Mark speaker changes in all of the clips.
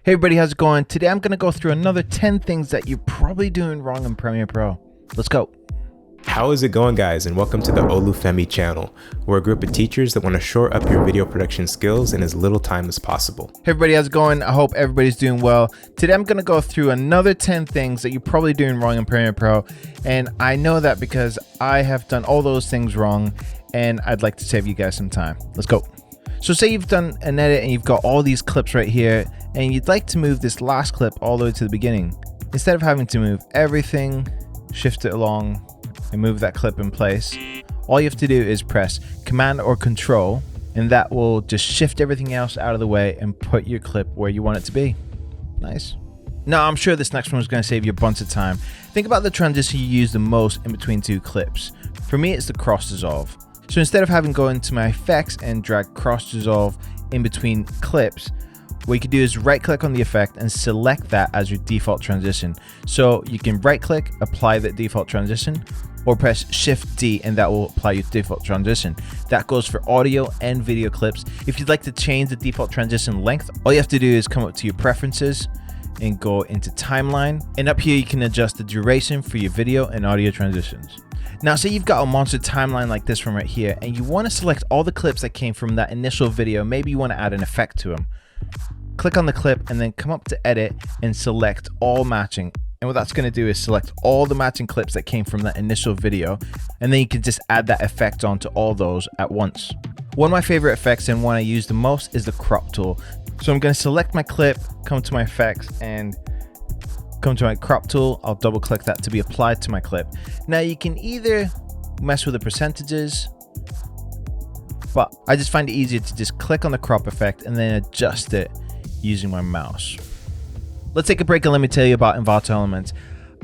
Speaker 1: Hey everybody, how's it going? Today I'm going to go through another 10 things that you're probably doing wrong in Premiere Pro. Let's go.
Speaker 2: How is it going, guys, and welcome to the Olufemi channel. We're a group of teachers that want to shore up your video production skills in as little time as possible.
Speaker 1: Hey everybody, how's it going? I hope everybody's doing well. Today I'm going to go through another 10 things that you're probably doing wrong in Premiere Pro, and I know that because I have done all those things wrong, and I'd like to save you guys some time. Let's go. So say you've done an edit and you've got all these clips right here, and you'd like to move this last clip all the way to the beginning. Instead of having to move everything, shift it along, and move that clip in place, all you have to do is press Command or Control, and that will just shift everything else out of the way and put your clip where you want it to be. Nice. Now, I'm sure this next one is going to save you a bunch of time. Think about the transition you use the most in between two clips. For me, it's the cross dissolve. So instead of having to go into my effects and drag cross dissolve in between clips, what you can do is right click on the effect and select that as your default transition. So you can right click, apply the default transition, or press Shift D and that will apply your default transition. That goes for audio and video clips. If you'd like to change the default transition length, all you have to do is come up to your preferences and go into timeline. And up here you can adjust the duration for your video and audio transitions. Now say you've got a monster timeline like this one right here, and you want to select all the clips that came from that initial video. Maybe you want to add an effect to them. Click on the clip and then come up to edit and select all matching. And what that's going to do is select all the matching clips that came from that initial video, and then you can just add that effect onto all those at once. One of my favorite effects and one I use the most is the crop tool. So I'm going to select my clip, come to my effects, and come to my crop tool. I'll double click that to be applied to my clip. Now you can either mess with the percentages, but I just find it easier to just click on the crop effect and then adjust it using my mouse. Let's take a break and let me tell you about Envato Elements.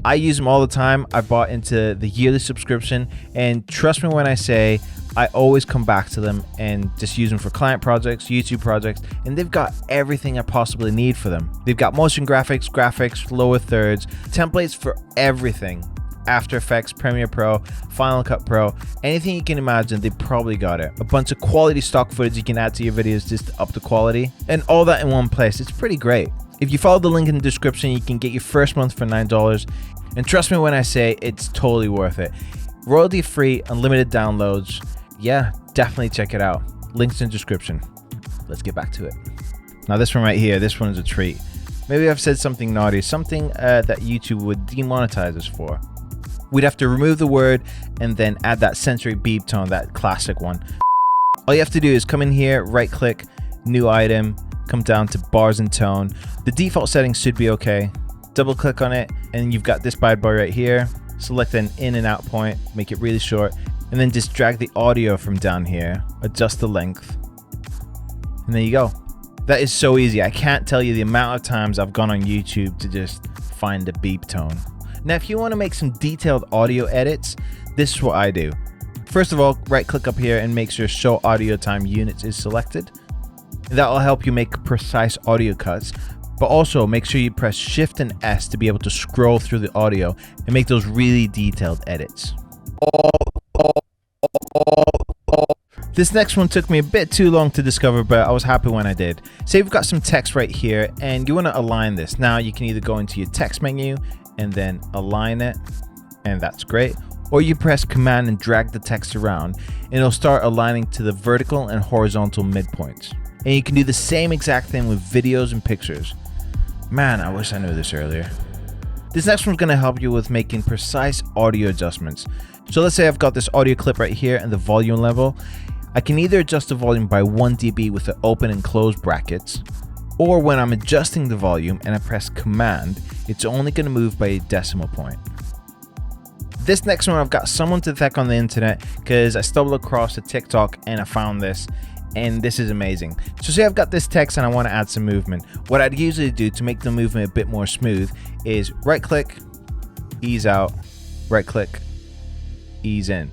Speaker 1: I use them all the time. I bought into the yearly subscription, and trust me when I say I always come back to them and just use them for client projects, YouTube projects, and they've got everything I possibly need for them. They've got motion graphics, lower thirds, templates for everything. After Effects, Premiere Pro, Final Cut Pro, anything you can imagine, they probably got it. A bunch of quality stock footage you can add to your videos just to up the quality, and all that in one place. It's pretty great. If you follow the link in the description, you can get your first month for $9, and trust me when I say it's totally worth it. Royalty free, unlimited downloads. Yeah, definitely check it out. Links in the description. Let's get back to it. Now this one right here, this one is a treat. Maybe I've said something naughty, something that YouTube would demonetize us for. We'd have to remove the word and then add that sensory beep tone, that classic one. All you have to do is come in here, right click, new item, come down to bars and tone. The default settings should be okay. Double click on it and you've got this bad boy right here. Select an in and out point, make it really short, and then just drag the audio from down here, adjust the length, and there you go. That is so easy. I can't tell you the amount of times I've gone on YouTube to just find a beep tone. Now, if you want to make some detailed audio edits, this is what I do. First of all, right click up here and make sure Show Audio Time Units is selected. That will help you make precise audio cuts, but also make sure you press Shift and S to be able to scroll through the audio and make those really detailed edits. This next one took me a bit too long to discover, but I was happy when I did. Say we've got some text right here and you want to align this. Now you can either go into your text menu and then align it, and that's great. Or you press Command and drag the text around and it'll start aligning to the vertical and horizontal midpoints. And you can do the same exact thing with videos and pictures. Man, I wish I knew this earlier. This next one's gonna help you with making precise audio adjustments. So let's say I've got this audio clip right here and the volume level. I can either adjust the volume by 1 dB with the open and close brackets, or when I'm adjusting the volume and I press Command, it's only gonna move by a decimal point. This next one, I've got someone to thank on the internet because I stumbled across a TikTok and I found this, and this is amazing. So say I've got this text and I want to add some movement. What I'd usually do to make the movement a bit more smooth is right click, ease out, right click, ease in.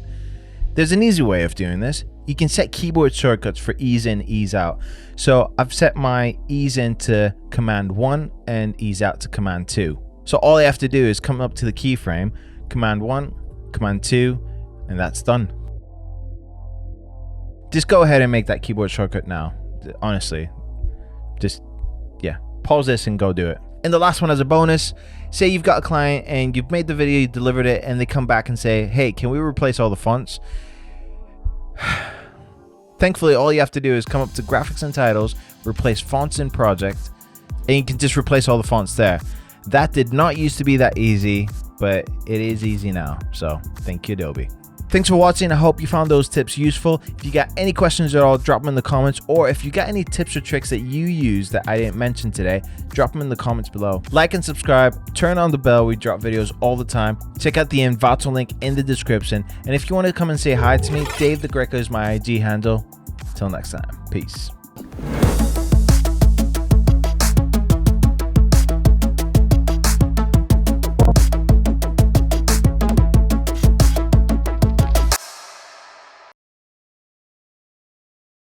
Speaker 1: There's an easy way of doing this. You can set keyboard shortcuts for ease in, ease out. So I've set my ease in to Command 1 and ease out to Command 2. So all I have to do is come up to the keyframe, Command 1, Command 2, and that's done. Just go ahead and make that keyboard shortcut now. Honestly, just, yeah, pause this and go do it. And the last one as a bonus, say you've got a client and you've made the video, you delivered it, and they come back and say, hey, can we replace all the fonts? Thankfully, all you have to do is come up to graphics and titles, replace fonts in project, and you can just replace all the fonts there. That did not used to be that easy, but it is easy now. So thank you, Adobe. Thanks for watching. I hope you found those tips useful. If you got any questions at all, drop them in the comments, or if you got any tips or tricks that you use that I didn't mention today, drop them in the comments below. Like and subscribe, turn on the bell. We drop videos all the time. Check out the Envato link in the description. And if you want to come and say hi to me, Dave the Greco is my IG handle. Till next time, peace.